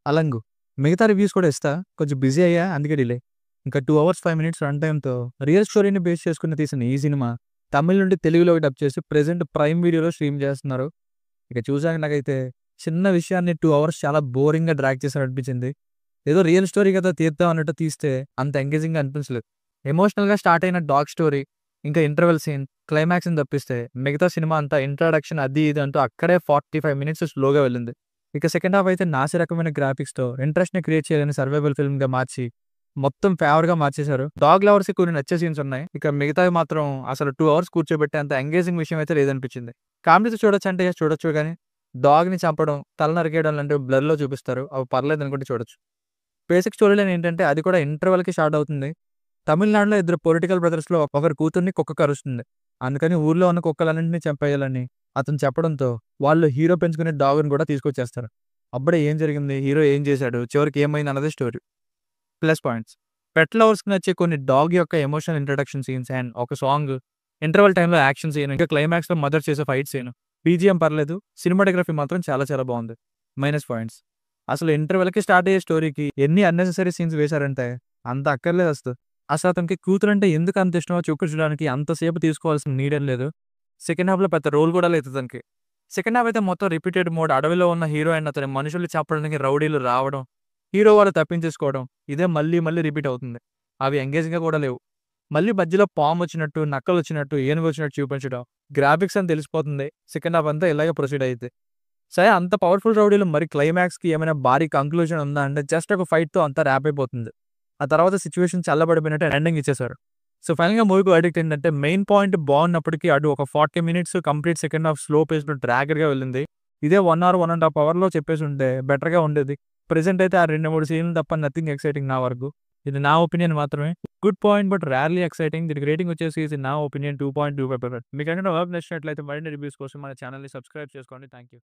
'అలంగు'. మిగతా రివ్యూస్ కూడా ఇస్తా. కొంచెం బిజీ అయ్యా అందుకే డిలే. ఇంకా 2 అవర్స్ 5 మినిట్స్ రన్ టైమ్‌తో రియల్ స్టోరీని బేస్ చేసుకొని తీసిన ఈ సినిమా తమిళ్ నుండి తెలుగులోకి డబ్ చేసి ప్రెజెంట్ ప్రైమ్ వీడియోలో స్ట్రీమ్ చేస్తున్నారు. ఇక చూసాక నాకైతే చిన్న విషయాన్ని 2 అవర్స్ చాలా బోరింగ్‌గా డ్రాగ్ చేశారనిపించింది. ఏదో రియల్ స్టోరీ కదా తీద్దాం అన్నట్టు తీస్తే అంత ఎంగేజింగ్‌గా అనిపించలేదు. ఎమోషనల్‌గా స్టార్ట్ అయిన డాగ్ స్టోరీ, ఇంకా ఇంటర్వెల్ సీన్, క్లైమాక్స్‌ని తప్పిస్తే మిగతా సినిమా అంతా ఇంట్రడక్షన్ అది ఇది అంటూ అక్కడే 45 మినిట్స్ స్లోగా వెళ్ళింది. ఇక సెకండ్ హాఫ్ అయితే నాసి రకమైన గ్రాఫిక్స్‌తో ఇంట్రెస్ట్‌ని క్రియేట్ చేయాలని సర్వైవల్ ఫిల్మ్‌గా మార్చి మొత్తం ఫేవర్‌గా మార్చేశారు. డాగ్ లవర్స్‌కి కొన్ని నచ్చే సీన్స్ ఉన్నాయి. ఇక మిగతావి మాత్రం అసలు 2 అవర్స్ కూర్చోబెట్టేంత ఎంగేజింగ్ విషయం అయితే లేదనిపించింది. కామెడీతో చూడొచ్చంటే చూడొచ్చు గానీ డాగ్‌ని చంపడం, తల నరికేయడం లాంటివి బ్లర్‌లో చూపిస్తారు. అవి పర్లేదనుకుంటే చూడొచ్చు. బేసిక్ స్టోరీ లైన్ ఏంటంటే అది కూడా ఇంటర్వెల్‌కి స్టార్ట్ అవుతుంది. తమిళనాడులో ఇద్దరు పొలిటికల్ బ్రదర్స్‌లో ఒకరి కూతుర్ని కుక్క కరుస్తుంది. అందుకని ఊర్లో ఉన్న కుక్కలన్నింటిని చంపేయాలని అతను చెప్పడంతో వాళ్ళు హీరో పెంచుకునే డాగ్‌ని కూడా తీసుకొచ్చేస్తారు. అప్పుడే ఏం జరిగింది? హీరో ఏం చేశాడు? చివరికి ఏమైంది అన్నదే స్టోరీ. Plus points. పెట్ లవర్స్‌కి నచ్చే కొన్ని డాగ్ యొక్క ఎమోషనల్ ఇంట్రడక్షన్ సీన్స్ అండ్ ఒక సాంగ్, ఇంటర్వల్ టైమ్‌లో యాక్షన్ సీన్, ఇంకా క్లైమాక్స్‌లో మదర్ చేసే ఫైట్ సీన్. బీజీఎం పర్లేదు. సినిమాటోగ్రఫీ మాత్రం చాలా చాలా బావుంది. Minus points. అసలు ఇంటర్వెల్‌కి స్టార్ట్ అయ్యే స్టోరీకి ఎన్ని అన్నెసెసరీ సీన్స్ వేశారంటే అంత అక్కర్లేదు అసలు. అసలు అతనికి కూతురంటే ఎందుకు అంత ఇష్టమో చూపించడానికి అంతసేపు తీసుకోవాల్సిన నీడేం లేదు. సెకండ్ హాఫ్‌లో పెద్ద రోల్ కూడా లేదు అతనికి. సెకండ్ హాఫ్ అయితే మొత్తం రిపీటెడ్ మోడ్. అడవిలో ఉన్న హీరో అండ్ అతని మనుషుల్ని చంపడానికి రౌడీలు రావడం, హీరో వాళ్ళు తప్పించేసుకోవడం ఇదే మళ్ళీ మళ్ళీ రిపీట్ అవుతుంది. అవి ఎంగేజింగ్‌గా కూడా లేవు. మళ్ళీ మధ్యలో పామొచ్చినట్టు, నక్కలొచ్చినట్టు, ఏనుగొచ్చినట్టు చూపించడం. గ్రాఫిక్స్ అని తెలిసిపోతుంది. సెకండ్ హాఫ్ అంతా ఇలాగే ప్రొసీడ్ అయ్యిద్ది. సరే అంత పవర్‌ఫుల్ రౌడీలు మరి క్లైమాక్స్‌కి ఏమైనా భారీ కంక్లూజన్ ఉందా అంటే జస్ట్ ఒక ఫైట్‌తో అంతా ర్యాప్ అయిపోతుంది. ఆ తర్వాత సిట్యుయేషన్ చల్లబడిపోయినట్టు ఎండింగ్ ఇచ్చేశారు. సో ఫైనల్‌గా మూవీకి వర్డిక్ట్ ఏంటంటే మెయిన్ పాయింట్ బాగున్నప్పటికీ అటు ఒక 40 minutes complete second half slow పేస్‌లో డ్రాగర్‌గా వెళ్ళింది. ఇదే 1 అవర్, 1 ½ అవర్‌లో చెప్పేసుంటే బెటర్‌గా ఉండేది. ప్రెజెంట్ అయితే ఆ 2, 3 సీన్‌లు తప్ప నథింగ్ ఎక్సైటింగ్ నా వరకు. ఇది నా ఒపీనియన్ మాత్రమే. Good point but rarely exciting. దీనికి రేటింగ్ వచ్చేసి ఇన్ నా ఒపీనియన్ 2.25. మీకేమైనా వర్క్ నచ్చినట్లయితే మరిన్ని రివ్యూస్ కోసం మన ఛానెల్‌ని సబ్స్క్రైబ్ చేసుకోండి. Thank you.